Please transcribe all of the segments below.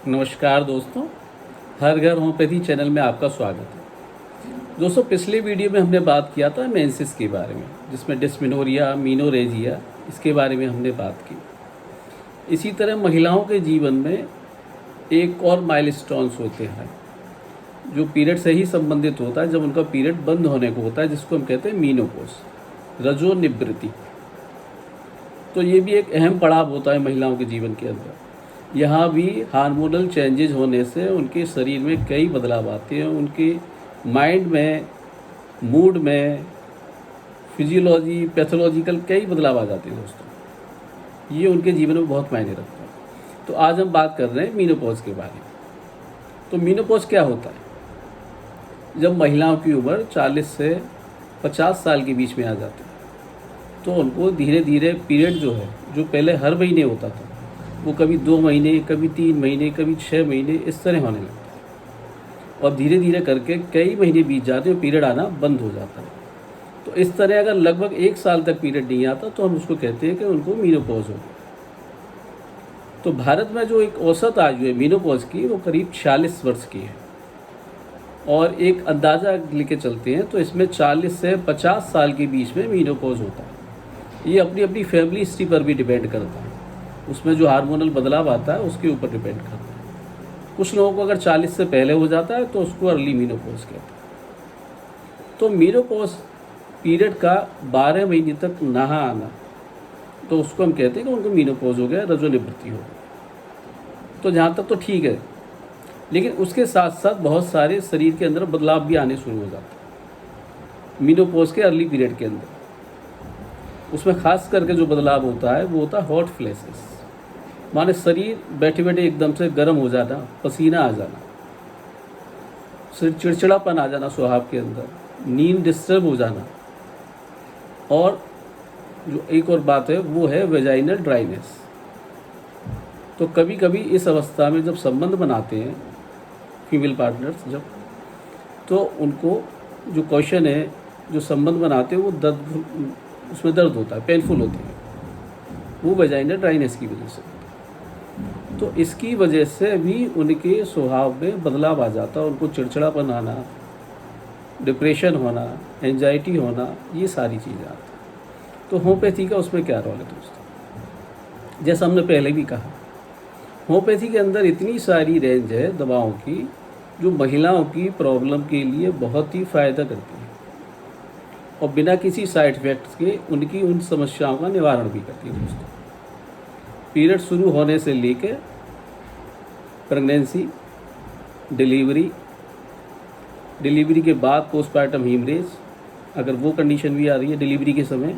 नमस्कार दोस्तों, हर घर होम्योपैथी चैनल में आपका स्वागत है। दोस्तों, पिछले वीडियो में हमने बात किया था मेंसेस के बारे में, जिसमें डिस्मेनोरिया, मीनोरेजिया इसके बारे में हमने बात की। इसी तरह महिलाओं के जीवन में एक और माइलस्टोन्स होते हैं जो पीरियड से ही संबंधित होता है, जब उनका पीरियड बंद होने को होता है, जिसको हम कहते हैं मीनोपॉज, रजोनिवृत्ति। तो ये भी एक अहम पड़ाव होता है महिलाओं के जीवन के अंदर। यहाँ भी हार्मोनल चेंजेज होने से उनके शरीर में कई बदलाव आते हैं, उनके माइंड में, मूड में, फिजियोलॉजी, पैथोलॉजिकल कई बदलाव आ जाते हैं दोस्तों। ये उनके जीवन में बहुत मायने रखता है। तो आज हम बात कर रहे हैं मीनोपॉज के बारे में। तो मीनोपॉज क्या होता है? जब महिलाओं की उम्र 40 से 50 साल के बीच में आ जाती है, तो उनको धीरे धीरे पीरियड जो है, जो पहले हर महीने होता था, वो कभी 2 महीने, कभी 3 महीने, कभी 6 महीने इस तरह होने लगता है। और धीरे धीरे करके कई महीने बीत जाते हैं, पीरियड आना बंद हो जाता है। तो इस तरह अगर लगभग 1 साल तक पीरियड नहीं आता, तो हम उसको कहते हैं कि उनको मीनोपॉज हो गया। तो भारत में जो एक औसत आयु है मीनोपॉज की, वो करीब 46 वर्ष की है। और एक अंदाज़ा लेके चलते हैं तो इसमें 40 से 50 साल के बीच में मीनोपॉज होता है। ये अपनी अपनी फैमिली हिस्ट्री पर भी डिपेंड करता है, उसमें जो हार्मोनल बदलाव आता है उसके ऊपर डिपेंड करता है। कुछ लोगों को अगर 40 से पहले हो जाता है तो उसको अर्ली मीनोपॉज कहते हैं। तो मीनोपॉज पीरियड का 12 महीने तक नहा आना, तो उसको हम कहते हैं कि उनको मीनोपॉज हो गया, रजोनिवृत्ति हो गई। तो जहाँ तक तो ठीक है, लेकिन उसके साथ साथ बहुत सारे शरीर के अंदर बदलाव भी आने शुरू हो जाते हैं मीनोपॉज के अर्ली पीरियड के अंदर। उसमें खास करके जो बदलाव होता है वो होता है हॉट फ्लैशेस, माने शरीर बैठे बैठे एकदम से गर्म हो जाना, पसीना आ जाना, चिड़चिड़ापन आ जाना स्वभाव के अंदर, नींद डिस्टर्ब हो जाना। और जो एक और बात है वो है वेजाइनल ड्राइनेस। तो कभी कभी इस अवस्था में जब संबंध बनाते हैं फीमेल पार्टनर्स जब, तो उनको जो क्वेश्चन है, जो संबंध बनाते हैं, वो दर्द, उसमें दर्द होता है, पेनफुल होती है, वो वेजाइनल ड्राइनेस की वजह से। तो इसकी वजह से भी उनके स्वभाव में बदलाव आ जाता है, उनको चिड़चिड़ापन आना, डिप्रेशन होना, एंजाइटी होना, ये सारी चीज़ें आती हैं। तो होम्योपैथी का उसमें क्या रोल है दोस्तों? जैसा हमने पहले भी कहा, होम्योपैथी के अंदर इतनी सारी रेंज है दवाओं की जो महिलाओं की प्रॉब्लम के लिए बहुत ही फ़ायदा करती है, और बिना किसी साइड इफ़ेक्ट्स के उनकी उन समस्याओं का निवारण भी करती है दोस्तों। पीरियड शुरू होने से लेकर प्रेगनेंसी, डिलीवरी के बाद पोस्टपार्टम हीमरेज, अगर वो कंडीशन भी आ रही है डिलीवरी के समय,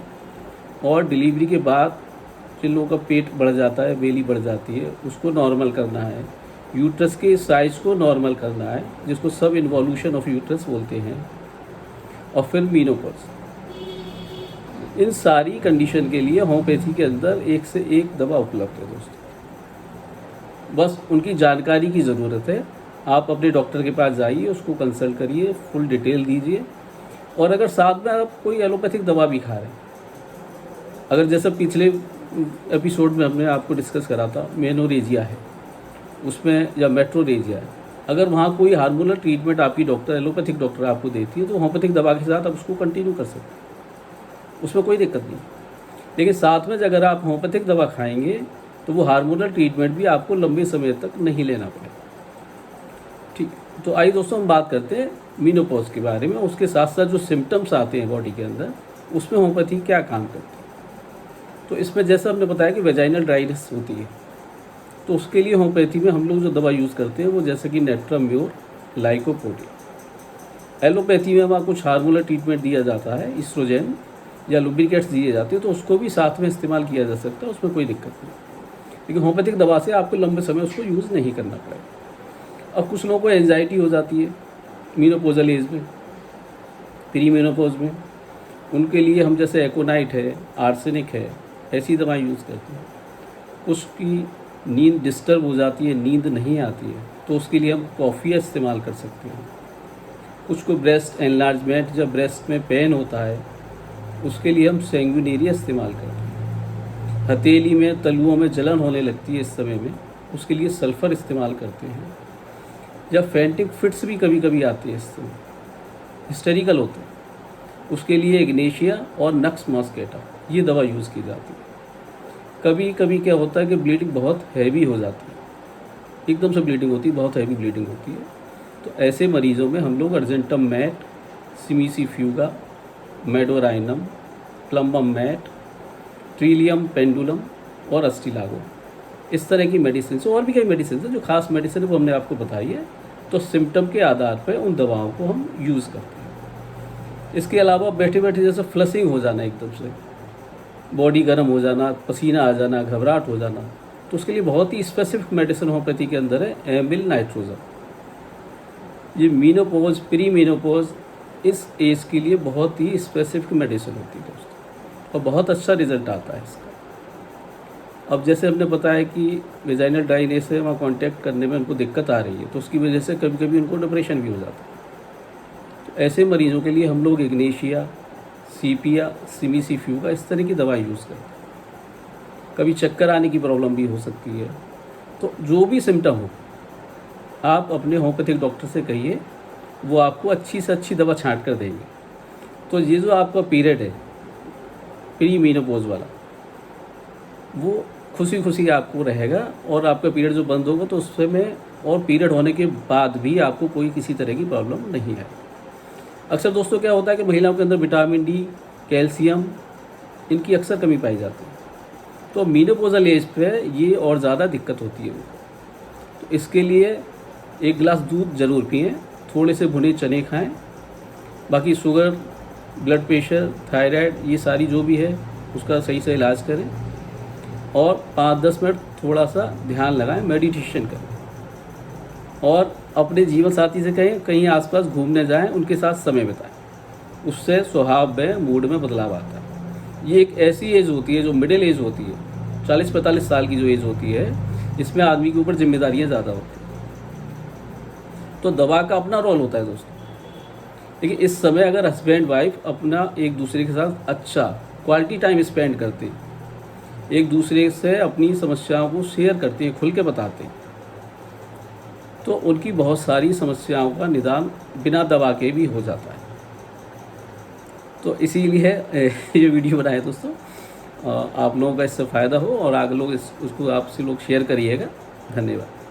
और डिलीवरी के बाद जिन लोगों का पेट बढ़ जाता है, बेली बढ़ जाती है, उसको नॉर्मल करना है, यूट्रस के साइज़ को नॉर्मल करना है, जिसको सब इन्वॉल्यूशन ऑफ यूट्रस बोलते हैं, और फिर मीनोपॉज। इन सारी कंडीशन के लिए होम्योपैथी के अंदर एक से एक दवा उपलब्ध है दोस्तों। बस उनकी जानकारी की ज़रूरत है। आप अपने डॉक्टर के पास जाइए, उसको कंसल्ट करिए, फुल डिटेल दीजिए। और अगर साथ में आप कोई एलोपैथिक दवा भी खा रहे हैं, अगर जैसे पिछले एपिसोड में हमने आपको डिस्कस करा था मेनोरेजिया है उसमें, या मेट्रोरेजिया है, अगर वहाँ कोई हार्मोनल ट्रीटमेंट आपकी डॉक्टर, एलोपैथिक डॉक्टर आपको देती है, तो होम्योपैथिक दवा के साथ आप उसको कंटिन्यू कर सकते हैं, उसमें कोई दिक्कत नहीं। लेकिन साथ में अगर आप होम्योपैथिक दवा खाएंगे तो वो हार्मोनल ट्रीटमेंट भी आपको लंबे समय तक नहीं लेना पड़ेगा। ठीक, तो आइए दोस्तों हम बात करते हैं मीनोपॉज के बारे में, उसके साथ साथ जो सिम्टम्स आते हैं बॉडी के अंदर, उसमें होम्योपैथी क्या काम करती है। तो इसमें जैसा हमने बताया कि वेजाइनल ड्राइनेस होती है, तो उसके लिए होम्योपैथी में हम लोग जो दवा यूज़ करते हैं वो जैसे कि नेट्रम्योर, लाइकोपोडिन। एलोपैथी में वहाँ कुछ हार्मोनल ट्रीटमेंट दिया जाता है, ईस्ट्रोजन या लुब्रिकेट्स दिए जाते हैं, तो उसको भी साथ में इस्तेमाल किया जा सकता है, उसमें कोई दिक्कत नहीं। लेकिन होम्योपैथिक दवा से आपको लंबे समय उसको यूज़ नहीं करना पड़ेगा। अब कुछ लोगों को एंजाइटी हो जाती है मीनोपोजल एज में, प्री मेनोपॉज में, उनके लिए हम जैसे एकोनाइट है, आर्सेनिक है, ऐसी दवाएं यूज़ करते हैं। उसकी नींद डिस्टर्ब हो जाती है, नींद नहीं आती है, तो उसके लिए हम कॉफ़िया इस्तेमाल कर सकते हैं। कुछ को ब्रेस्ट एनलार्जमेंट, जब ब्रेस्ट में पेन होता है, उसके लिए हम सैंग्विनेरिया इस्तेमाल करते हैं। हथेली में, तलुओं में जलन होने लगती है इस समय में, उसके लिए सल्फ़र इस्तेमाल करते हैं। या फैंटिक फिट्स भी कभी कभी आते हैं, इससे हिस्टेरिकल होते हैं, उसके लिए इग्नेशिया और नक्स मॉस्केटा ये दवा यूज़ की जाती है। कभी कभी क्या होता है कि ब्लीडिंग बहुत हैवी हो जाती है, एकदम से ब्लीडिंग होती है, बहुत हैवी ब्लीडिंग होती है, तो ऐसे मरीज़ों में हम लोग argentum met, cimicifuga, medorrhinum, plumbum met, trillium pendulum और अस्टिलागो, इस तरह की मेडिसिन से, और भी कई मेडिसिन है जो खास मेडिसिन है वो हमने आपको बताई है। तो सिम्टम के आधार पर उन दवाओं को हम यूज़ करते हैं। इसके अलावा बैठे बैठे जैसे फ्लशिंग हो जाना, एकदम से बॉडी गर्म हो जाना, पसीना आ जाना, घबराहट हो जाना, तो उसके लिए बहुत ही स्पेसिफिक मेडिसिन होम्योपैथी के अंदर है एमिल नाइट्रोजन। ये मीनोपोज, प्री मीनोपोज, इस एज के लिए बहुत ही स्पेसिफिक मेडिसिन होती है दोस्तों, और बहुत अच्छा रिजल्ट आता है इसका। अब जैसे हमने बताया कि वेजाइनल ड्राइनेस से वहाँ कांटेक्ट करने में उनको दिक्कत आ रही है, तो उसकी वजह से कभी कभी उनको डिप्रेशन भी हो जाता है। तो ऐसे मरीज़ों के लिए हम लोग इग्नेशिया, सीपिया, सिमिसीफ्यूगा इस तरह की दवाई यूज़ करते हैं। कभी चक्कर आने की प्रॉब्लम भी हो सकती है। तो जो भी सिम्टम हो, आप अपने होम्योपैथिक डॉक्टर से कहिए, वो आपको अच्छी से अच्छी दवा छांट कर देंगे। तो ये जो आपका पीरियड है प्री मीनोपॉज वाला, वो खुशी खुशी आपको रहेगा, और आपका पीरियड जो बंद होगा तो उसमें, और पीरियड होने के बाद भी आपको कोई किसी तरह की प्रॉब्लम नहीं है। अक्सर दोस्तों क्या होता है कि महिलाओं के अंदर विटामिन डी, कैल्शियम, इनकी अक्सर कमी पाई जाती है, तो मीनोपॉजल एज पे ये और ज़्यादा दिक्कत होती है उनको। तो इसके लिए 1 गिलास दूध ज़रूर पिएं, थोड़े से भुने चने खाएं, बाकी शुगर, ब्लड प्रेशर, थायराइड, ये सारी जो भी है उसका सही से इलाज करें, और 5-10 मिनट थोड़ा सा ध्यान लगाएं, मेडिटेशन करें, और अपने जीवन साथी से कहें कहीं आसपास घूमने जाएं, उनके साथ समय बिताएं, उससे स्वभाव में, मूड में बदलाव आता है। ये एक ऐसी एज होती है जो मिडिल एज होती है, 40-45 साल की जो एज होती है, इसमें आदमी के ऊपर जिम्मेदारियां ज़्यादा होती हैं। तो दवा का अपना रोल होता है दोस्तों, लेकिन इस समय अगर हस्बैंड वाइफ अपना एक दूसरे के साथ अच्छा क्वालिटी टाइम स्पेंड करते हैं, एक दूसरे से अपनी समस्याओं को शेयर करते हैं, खुल के बताते हैं, तो उनकी बहुत सारी समस्याओं का निदान बिना दवा के भी हो जाता है। तो इसीलिए ये वीडियो बनाए दोस्तों, आप लोगों का इससे फ़ायदा हो, और आगे लोग उसको आपसे लोग शेयर करिएगा। धन्यवाद।